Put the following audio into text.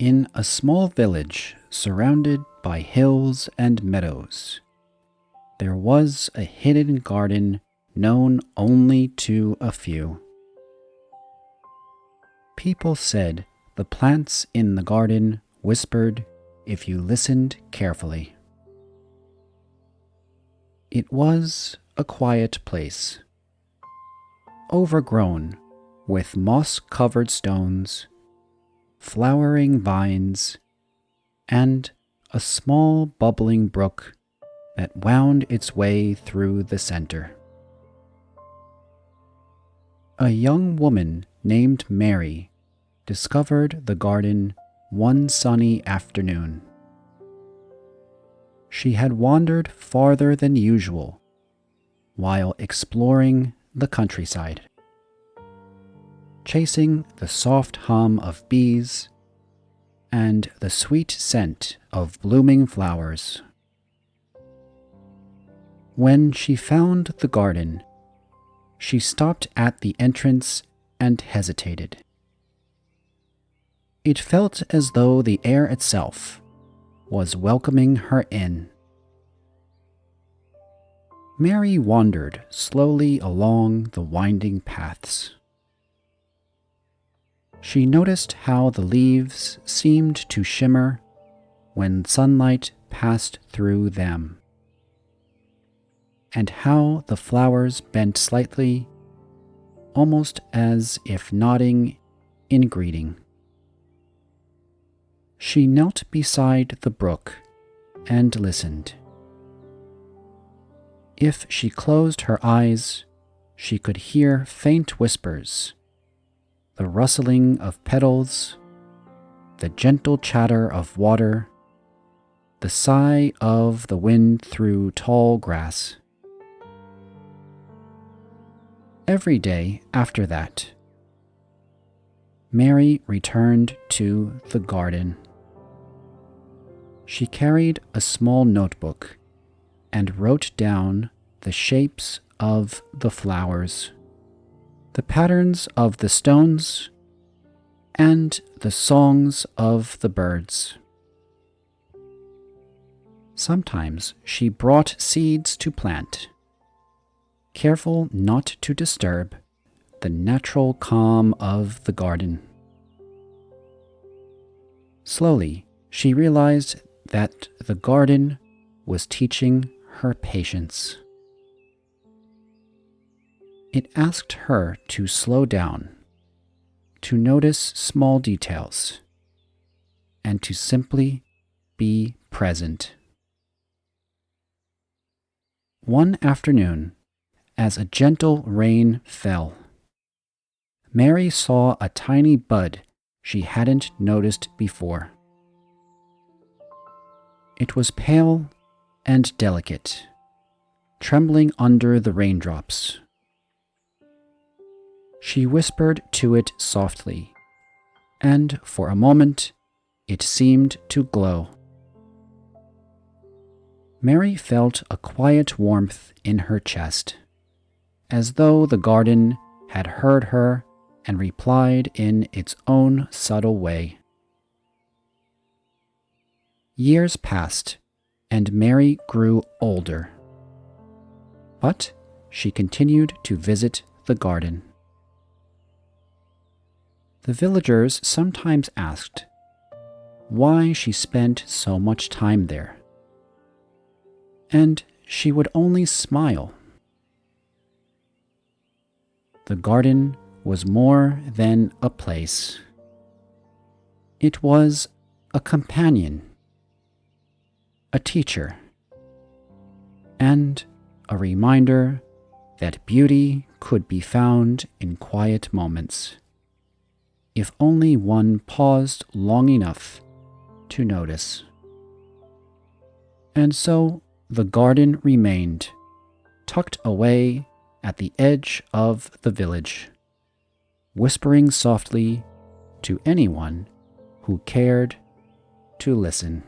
In a small village surrounded by hills and meadows, there was a hidden garden known only to a few. People said the plants in the garden whispered if you listened carefully. It was a quiet place, overgrown with moss-covered stones, flowering vines, and a small bubbling brook that wound its way through the center. A young woman named Mary discovered the garden one sunny afternoon. She had wandered farther than usual while exploring the countryside, chasing the soft hum of bees and the sweet scent of blooming flowers. When she found the garden, she stopped at the entrance and hesitated. It felt as though the air itself was welcoming her in. Mary wandered slowly along the winding paths. She noticed how the leaves seemed to shimmer when sunlight passed through them, and how the flowers bent slightly, almost as if nodding in greeting. She knelt beside the brook and listened. If she closed her eyes, she could hear faint whispers, the rustling of petals, the gentle chatter of water, the sigh of the wind through tall grass. Every day after that, Mary returned to the garden. She carried a small notebook and wrote down the shapes of the flowers, the patterns of the stones, and the songs of the birds. Sometimes she brought seeds to plant, careful not to disturb the natural calm of the garden. Slowly, she realized that the garden was teaching her patience. It asked her to slow down, to notice small details, and to simply be present. One afternoon, as a gentle rain fell, Mary saw a tiny bud she hadn't noticed before. It was pale and delicate, trembling under the raindrops. She whispered to it softly, and for a moment it seemed to glow. Mary felt a quiet warmth in her chest, as though the garden had heard her and replied in its own subtle way. Years passed, and Mary grew older. But she continued to visit the garden. The villagers sometimes asked why she spent so much time there, and she would only smile. The garden was more than a place. It was a companion, a teacher, and a reminder that beauty could be found in quiet moments, if only one paused long enough to notice. And so the garden remained, tucked away at the edge of the village, whispering softly to anyone who cared to listen.